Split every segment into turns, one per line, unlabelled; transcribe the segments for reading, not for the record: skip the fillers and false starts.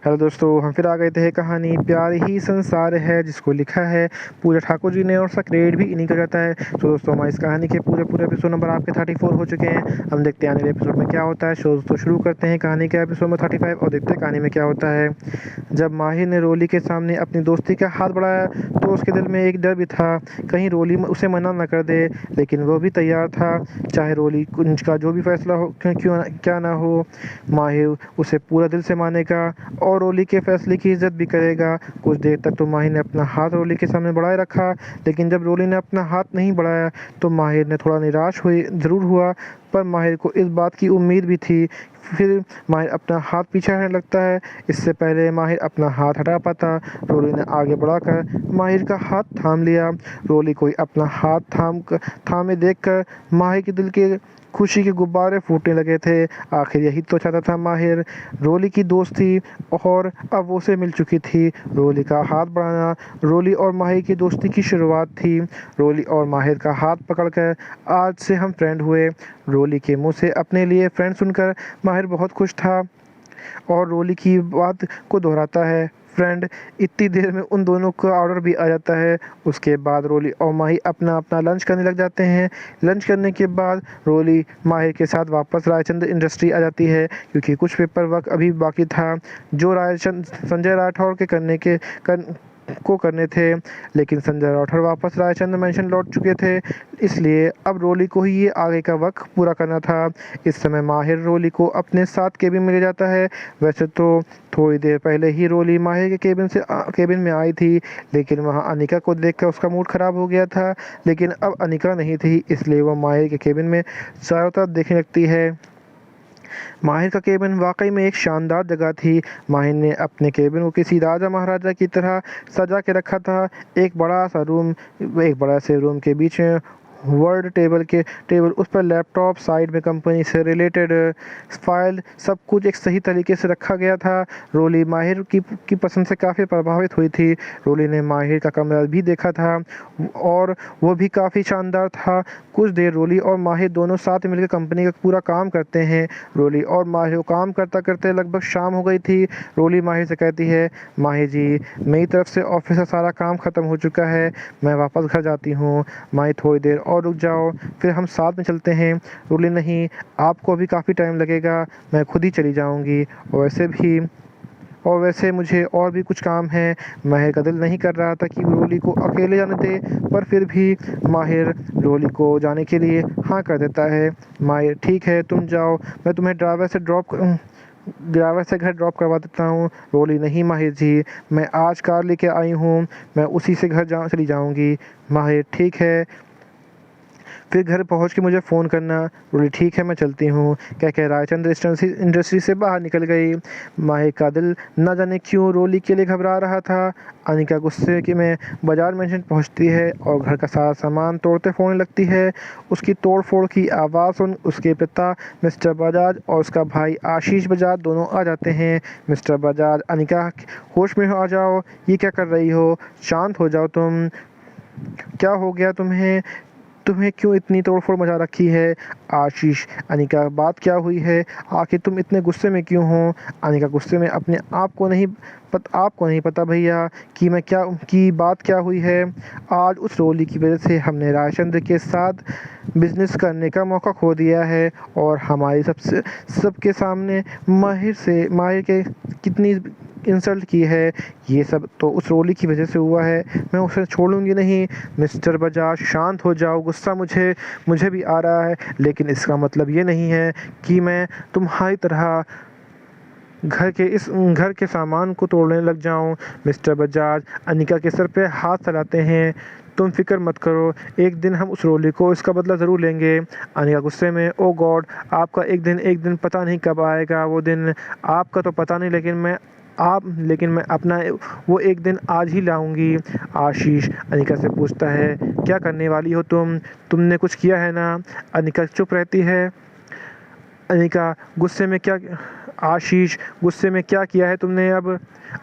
Hello दोस्तों, हम फिर आ गए थे। कहानी प्यार ही संसार है, जिसको लिखा है पूजा ठाकुर जी ने और उसका क्रेडिट भी इन्हीं को जाता है। तो दोस्तों, हमारी इस कहानी के पूरे एपिसोड नंबर आपके 34 हो चुके हैं। हम देखते हैं आने वाले एपिसोड में क्या होता है। दोस्तों, शुरू करते हैं कहानी के एपिसोड में 35 और देखते हैं कहानी में क्या होता है। जब माहिर ने रोली के सामने अपनी दोस्ती का हाथ बढ़ाया तो उसके दिल में एक डर भी था, कहीं रोली उसे मना न कर दे। लेकिन वो भी तैयार था, चाहे रोली का जो भी फैसला हो, क्यों क्या ना हो। माहिर उसे पूरा दिल से मानेगा और रोली के फैसले की इज्जत भी करेगा। कुछ देर तक तो माहिर ने अपना हाथ रोली के सामने बढ़ाए रखा, लेकिन जब रोली ने अपना हाथ नहीं बढ़ाया तो माहिर ने थोड़ा निराश हुई ज़रूर हुआ, पर माहिर को इस बात की उम्मीद भी थी। फिर माहिर अपना हाथ पीछे हटने लगता है। इससे पहले माहिर अपना हाथ हटा पाता, रोली ने आगे बढ़ाकर माहिर का हाथ थाम लिया। रोली कोई अपना हाथ थामे देखकर माहिर के दिल के खुशी के गुब्बारे फूटने लगे थे। आखिर यही तो चाहता था माहिर, रोली की दोस्ती, और अब वो उसे मिल चुकी थी। रोली का हाथ बढ़ाना रोली और माहिर की दोस्ती की शुरुआत थी। रोली और माहिर का हाथ पकड़कर आज से हम फ्रेंड हुए। रोली के मुंह से अपने लिए फ्रेंड सुनकर माहिर बहुत खुश था और रोली की बात को दोहराता है, फ्रेंड। इतनी देर में उन दोनों का ऑर्डर भी आ जाता है। उसके बाद रोली और माहिर अपना अपना लंच करने लग जाते हैं। लंच करने के बाद रोली माहिर के साथ वापस रायचंद्र इंडस्ट्री आ जाती है, क्योंकि कुछ पेपर वर्क अभी बाकी था जो संजय राठौर के करने थे। लेकिन संजय राठौर वापस रायचंद्र मेंशन लौट चुके थे, इसलिए अब रोली को ही ये आगे का वर्क पूरा करना था। इस समय माहिर रोली को अपने साथ केबिन में ले जाता है। वैसे तो थोड़ी देर पहले ही रोली माहिर के केबिन में आई थी, लेकिन वहां अनिका को देखकर उसका मूड खराब हो गया था। लेकिन अब अनिका नहीं थी, इसलिए वह माहिर के केबिन में चारों तरफ देखने लगती है। माहिर का केबिन वाकई में एक शानदार जगह थी। माहिर ने अपने केबिन को किसी राजा महाराजा की तरह सजा के रखा था। एक बड़ा से रूम के बीच में वर्ड टेबल, उस पर लैपटॉप, साइड में कंपनी से रिलेटेड फाइल, सब कुछ एक सही तरीके से रखा गया था। रोली माहिर की पसंद से काफ़ी प्रभावित हुई थी। रोली ने माहिर का कमरा भी देखा था और वो भी काफ़ी शानदार था। कुछ देर रोली और माहिर दोनों साथ मिलकर कंपनी का पूरा काम करते हैं। रोली और माहिर को काम करता करते लगभग शाम हो गई थी। रोली माहिर से कहती है, माहिर जी, मेरी तरफ से ऑफिस का सारा काम ख़त्म हो चुका है, मैं वापस घर जाती हूँ। माहिर, थोड़ी देर और रुक जाओ, फिर हम साथ में चलते हैं। रोली, नहीं, आपको अभी काफ़ी टाइम लगेगा, मैं खुद ही चली जाऊँगी। और वैसे मुझे और भी कुछ काम है। माहिर का दिल नहीं कर रहा था कि रोली को अकेले जाने दे, पर फिर भी माहिर रोली को जाने के लिए हाँ कर देता है। माहिर, ठीक है, तुम जाओ, मैं तुम्हें ड्राइवर से घर ड्रॉप करवा देता हूँ। रोली, नहीं माहिर जी, मैं आज कार लेके आई हूँ, मैं उसी से घर चली जाऊँगी। माहिर, ठीक है, फिर घर पहुंच के मुझे फ़ोन करना। बोली, ठीक है, मैं चलती हूँ, कह रायचंद्र इंडस्ट्री से बाहर निकल गई। माहिर का दिल न जाने क्यों रोली के लिए घबरा रहा था। अनिका गुस्से के में बाजार में पहुँचती है और घर का सारा सामान तोड़ते फोड़ने लगती है। उसकी तोड़ फोड़ की आवाज़ सुन उसके पिता मिस्टर बजाज और उसका भाई आशीष बजाज दोनों आ जाते हैं। मिस्टर बजाज, अनिका, होश में आ जाओ, ये क्या कर रही हो, शांत हो जाओ तुम, क्या हो गया तुम्हें क्यों इतनी तोड़फोड़ मचा रखी है। आशीष, अनिका, बात क्या हुई है, आखिर तुम इतने गुस्से में क्यों हो। अनिका गुस्से में, अपने आपको नहीं पता भैया कि बात क्या हुई है। आज उस रोली की वजह से हमने रायचंद्र के साथ बिजनेस करने का मौका खो दिया है और हमारी सबके सामने माहिर के कितनी इंसल्ट की है। ये सब तो उस रोली की वजह से हुआ है, मैं उसे छोड़ूंगी नहीं। मिस्टर बजाज, शांत हो जाओ, गुस्सा मुझे भी आ रहा है, लेकिन इसका मतलब ये नहीं है कि मैं तुम्हारी तरह घर के सामान को तोड़ने लग जाऊं। मिस्टर बजाज अनिका के सर पे हाथ चलाते हैं। तुम फिक्र मत करो, एक दिन हम उस रोली को इसका बदला ज़रूर लेंगे। अनिका गुस्से में, ओ गॉड, आपका एक दिन पता नहीं कब आएगा वो दिन, आपका तो पता नहीं, लेकिन मैं अपना वो एक दिन आज ही लाऊंगी। आशीष अनिका से पूछता है, क्या करने वाली हो तुमने कुछ किया है ना। अनिका चुप रहती है। अनिका गुस्से में, क्या आशीष गुस्से में क्या किया है तुमने अब?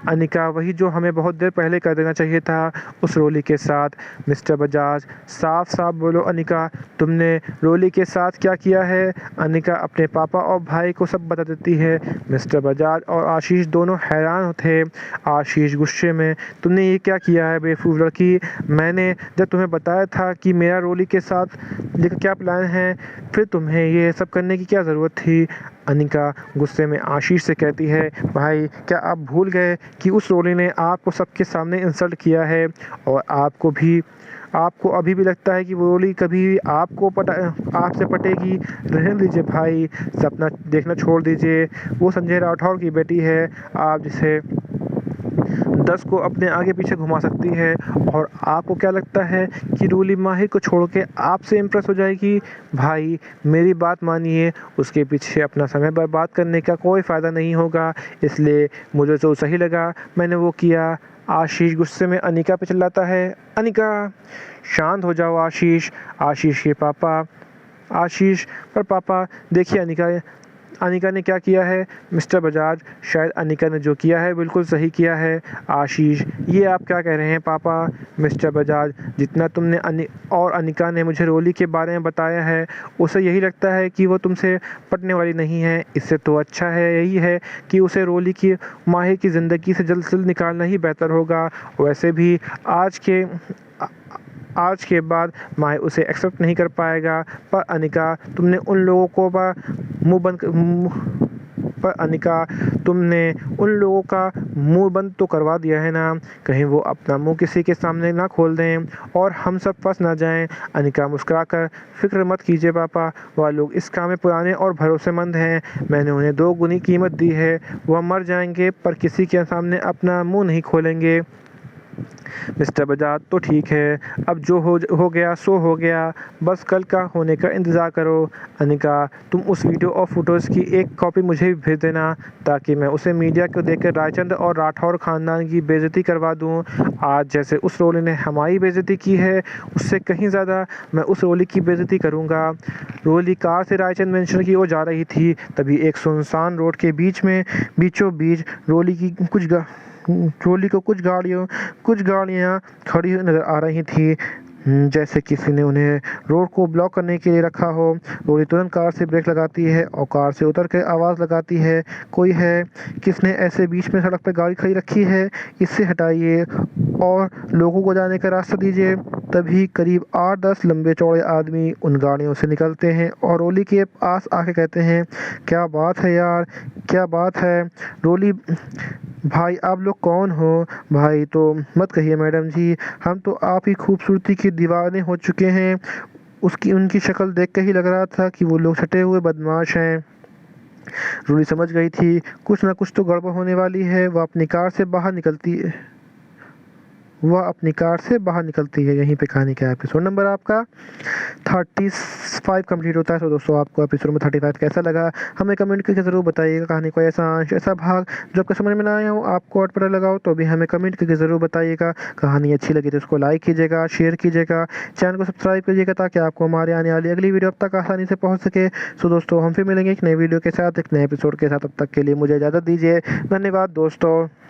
अनिका वही जो हमें बहुत देर पहले कर देना चाहिए था उस रोली के साथ। मिस्टर बजाज साफ साफ बोलो अनिका, तुमने रोली के साथ क्या किया है? अनिका अपने पापा और भाई को सब बता देती है। मिस्टर बजाज और आशीष दोनों हैरान थे। आशीष गुस्से में, तुमने ये क्या किया है बेवकूफ़ लड़की? मैंने जब तुम्हें बताया था कि मेरा रोली के साथ देखो क्या प्लान है, फिर तुम्हें ये सब करने की क्या ज़रूरत थी? अनिका गुस्से में आशीष से कहती है, भाई क्या आप भूल गए कि उस रोली ने आपको सबके सामने इंसल्ट किया है और आपको अभी भी लगता है कि वो रोली कभी आपसे पटेगी? रहने दीजिए भाई, सपना देखना छोड़ दीजिए। वो संजय राठौर की बेटी है, आप जिसे 10 को अपने आगे पीछे घुमा सकती है और आपको क्या लगता है कि रोली माहिर को छोड़ के आपसे इम्प्रेस हो जाएगी? भाई मेरी बात मानिए, उसके पीछे अपना समय बर्बाद करने का कोई फ़ायदा नहीं होगा, इसलिए मुझे जो सही लगा मैंने वो किया। आशीष गुस्से में अनिका पे चिल्लाता है, अनिका शांत हो जाओ आशीष। आशीष के पापा आशीष पर पापा देखिए अनिका ने क्या किया है? मिस्टर बजाज शायद अनिका ने जो किया है बिल्कुल सही किया है। आशीष ये आप क्या कह रहे हैं पापा? मिस्टर बजाज जितना तुमने अनिका ने मुझे रोली के बारे में बताया है उसे यही लगता है कि वो तुमसे पटने वाली नहीं है। इससे तो अच्छा है यही है कि उसे रोली की माहिर की ज़िंदगी से जल्द से जल्द निकालना ही बेहतर होगा। वैसे भी आज के बाद माहिर उसे एक्सेप्ट नहीं कर पाएगा। पर अनिका तुमने उन लोगों का मुंह बंद तो करवा दिया है ना, कहीं वो अपना मुंह किसी के सामने ना खोल दें और हम सब फंस ना जाएं। अनिका मुस्कुराकर, फिक्र मत कीजिए पापा, वह लोग इस काम में पुराने और भरोसेमंद हैं। मैंने उन्हें 2 गुनी कीमत दी है। वह मर जाएंगे पर किसी के सामने अपना मुंह नहीं खोलेंगे। मिस्टर बजाज तो ठीक है, अब जो हो गया सो हो गया, बस कल का होने का इंतज़ार करो। अनिका तुम उस वीडियो और फोटोज़ की एक कॉपी मुझे भी भेज देना ताकि मैं उसे मीडिया को देकर रायचंद और राठौर ख़ानदान की बेइज्जती करवा दूं। आज जैसे उस रोली ने हमारी बेइज्जती की है उससे कहीं ज़्यादा मैं उस रोली की बेइज्जती करूँगा। रोली कार से रायचंद मेंशन की ओर जा रही थी, तभी एक सुनसान रोड के बीचों बीच रोली को कुछ गाड़ियाँ खड़ी हुई नज़र आ रही थी, जैसे किसी ने उन्हें रोड को ब्लॉक करने के लिए रखा हो। रोली तुरंत कार से ब्रेक लगाती है और कार से उतर कर आवाज़ लगाती है, कोई है? किसने ऐसे बीच में सड़क पर गाड़ी खड़ी रखी है? इससे हटाइए और लोगों को जाने का रास्ता दीजिए। तभी करीब 8-10 लंबे चौड़े आदमी उन गाड़ियों से निकलते हैं और रोली के पास आके कहते हैं, क्या बात है यार, क्या बात है? रोली भाई आप लोग कौन हो? भाई तो मत कहिए मैडम जी, हम तो आप ही खूबसूरती के दीवाने हो चुके हैं। उनकी शक्ल देख के ही लग रहा था कि वो लोग छटे हुए बदमाश हैं। रूली समझ गई थी कुछ ना कुछ तो गड़बड़ होने वाली है। वह अपनी कार से बाहर निकलती है। यहीं पे कहानी का एपिसोड नंबर आपका 35 कंप्लीट होता है। तो दोस्तों आपको एपिसोड नंबर 35 कैसा लगा हमें कमेंट करके ज़रूर बताइएगा। कहानी को ऐसा भाग जो आपको समझ में ना आया हो, आपको और पता लगा हो, तो भी हमें कमेंट करके ज़रूर बताइएगा। कहानी अच्छी लगी तो उसको लाइक कीजिएगा, शेयर कीजिएगा, चैनल को सब्सक्राइब कीजिएगा ताकि आपको हमारे आने वाली अगली वीडियो अब तक आसानी से पहुँच सके। सो दोस्तों हम फिर मिलेंगे एक नई वीडियो के साथ, एक नए एपिसोड के साथ। अब तक के लिए मुझे इजाज़त दीजिए। धन्यवाद दोस्तों।